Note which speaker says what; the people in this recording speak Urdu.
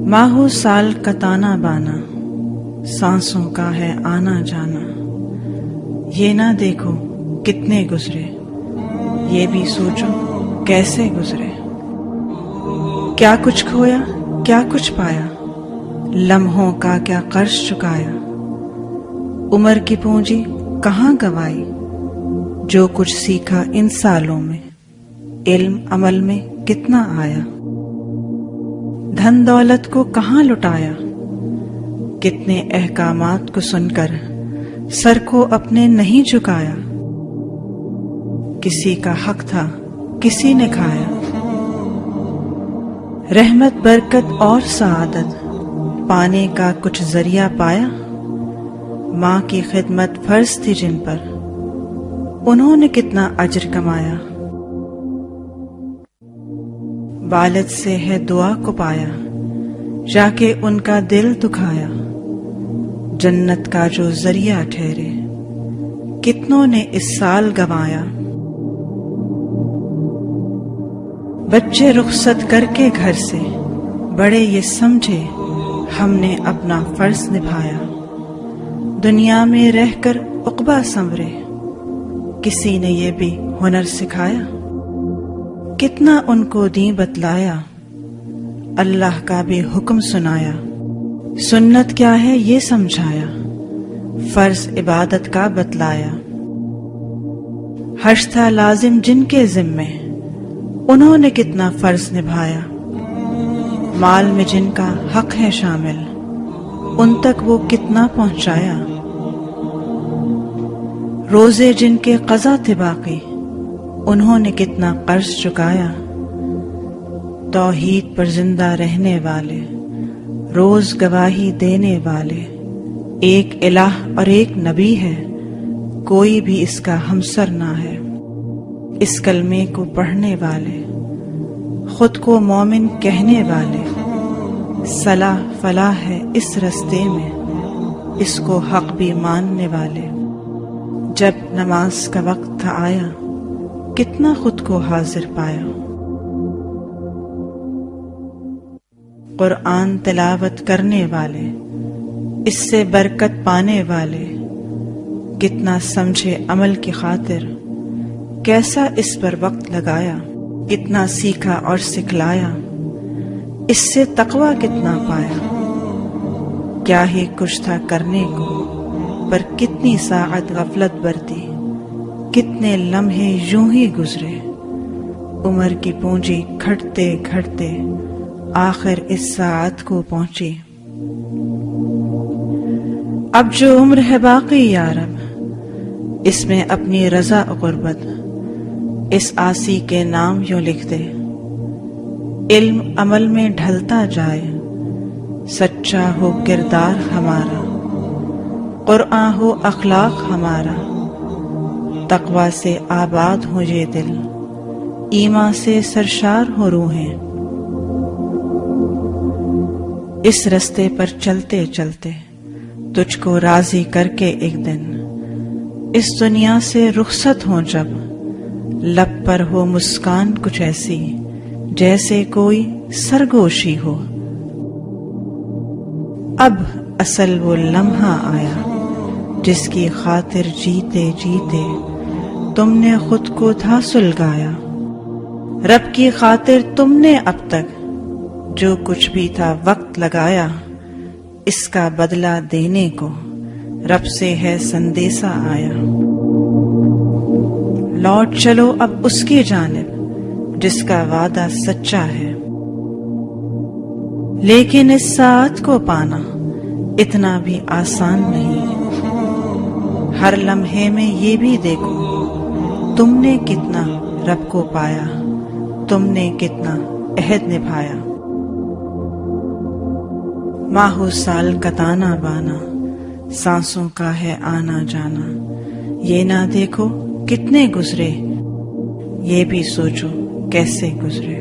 Speaker 1: ماہو سال کا تانا بانا، سانسوں کا ہے آنا جانا، یہ نہ دیکھو کتنے گزرے، یہ بھی سوچو کیسے گزرے۔ کیا کچھ کھویا کیا کچھ پایا، لمحوں کا کیا قرض چکایا، عمر کی پونجی کہاں گوائی، جو کچھ سیکھا ان سالوں میں، علم عمل میں کتنا آیا، دھن دولت کو کہاں لٹایا، کتنے احکامات کو سن کر سر کو اپنے نہیں جھکایا، کسی کا حق تھا کسی نے کھایا، رحمت برکت اور سعادت پانے کا کچھ ذریعہ پایا، ماں کی خدمت فرض تھی جن پر، انہوں نے کتنا اجر کمایا، والد سے ہے دعا کو پایا، جا کے ان کا دل دکھایا، جنت کا جو ذریعہ ٹھہرے، کتنوں نے اس سال گنوایا، بچے رخصت کر کے گھر سے، بڑے یہ سمجھے ہم نے اپنا فرض نبھایا، دنیا میں رہ کر عقبہ سنورے، کسی نے یہ بھی ہنر سکھایا، کتنا ان کو دین بتلایا، اللہ کا بھی حکم سنایا، سنت کیا ہے یہ سمجھایا، فرض عبادت کا بتلایا، حج تھا لازم جن کے ذمے، انہوں نے کتنا فرض نبھایا، مال میں جن کا حق ہے شامل، ان تک وہ کتنا پہنچایا، روزے جن کے قضا تھے باقی، انہوں نے کتنا قرض چکایا، توحید پر زندہ رہنے والے، روز گواہی دینے والے، ایک الہ اور ایک نبی ہے، کوئی بھی اس کا ہمسر نہ ہے، اس کلمے کو پڑھنے والے، خود کو مومن کہنے والے، صلاح فلاح ہے اس رستے میں، اس کو حق بھی ماننے والے، جب نماز کا وقت تھا آیا، کتنا خود کو حاضر پایا، قرآن تلاوت کرنے والے، اس سے برکت پانے والے، کتنا سمجھے عمل کی خاطر، کیسا اس پر وقت لگایا، کتنا سیکھا اور سکھلایا، اس سے تقویٰ کتنا پایا، کیا ہی کچھ تھا کرنے کو، پر کتنی ساعت غفلت برتی، کتنے لمحے یوں ہی گزرے، عمر کی پونجی گھٹتے گھٹتے آخر اس ساعت کو پہنچی، اب جو عمر ہے باقی یا رب، اس میں اپنی رضا غربت، اس آسی کے نام یوں لکھ دے، علم عمل میں ڈھلتا جائے، سچا ہو کردار ہمارا، قرآن ہو اخلاق ہمارا، تقویٰ سے آباد ہو یہ دل، ایمان سے سرشار ہو روحیں، اس رستے پر چلتے چلتے تجھ کو راضی کر کے ایک دن، اس دنیا سے رخصت ہو جب، لب پر ہو مسکان کچھ ایسی جیسے کوئی سرگوشی ہو، اب اصل وہ لمحہ آیا جس کی خاطر جیتے جیتے تم نے خود کو تھا سلگایا، رب کی خاطر تم نے اب تک جو کچھ بھی تھا وقت لگایا، اس کا بدلہ دینے کو رب سے ہے سندیسہ آیا، لوٹ چلو اب اس کی جانب جس کا وعدہ سچا ہے، لیکن اس ساعت کو پانا اتنا بھی آسان نہیں، ہر لمحے میں یہ بھی دیکھو تم نے کتنا رب کو پایا، تم نے کتنا عہد نبھایا، ماہو سال کا تانا بانا، سانسوں کا ہے آنا جانا، یہ نہ دیکھو کتنے گزرے، یہ بھی سوچو کیسے گزرے۔